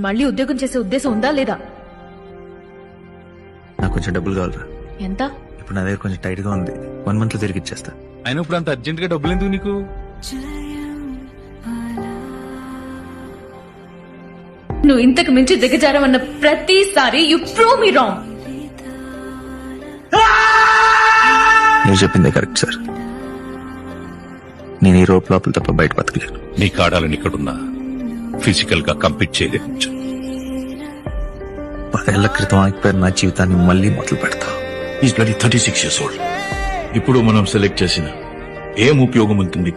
మళ్ళీ ఉద్యోగం చేసే ఉద్దేశం ఉందా లేదా? నాకు కొంచెం డబ్బులు కావాలరా. ఎంత? ఇప్పుడు నా దగ్గర కొంచెం టైట్ గా ఉంది. 1 month లో తిరిగి ఇచ్చేస్తా. అయినా ఇప్పుడు అంత అర్జెంట్ గా డబ్బులు ఎందుకు నీకు? నువ్వు ఇంతకు మించి దిగజారమన్న ప్రతిసారి యు ప్రూవ్ మీ రాంగ్. మీరు చెప్పిందే కరెక్ట్ సార్. నేను ఈ రోప్ లోపల తప్ప బయట బతకలేను. నీ కాడాలని ఇక్కడున్నా ఫిజికల్ గా కంప్లీట్ చేయలేదు. 10 ఏళ్ల క్రితం ఆగిపోయిన నా జీవితాన్ని మళ్ళీ మొదలు పెడతా. Is bloody 36 years old. ఇప్పుడు మనం సెలెక్ట్ చేసిన ఏం ఉపయోగం ఉంటుంది?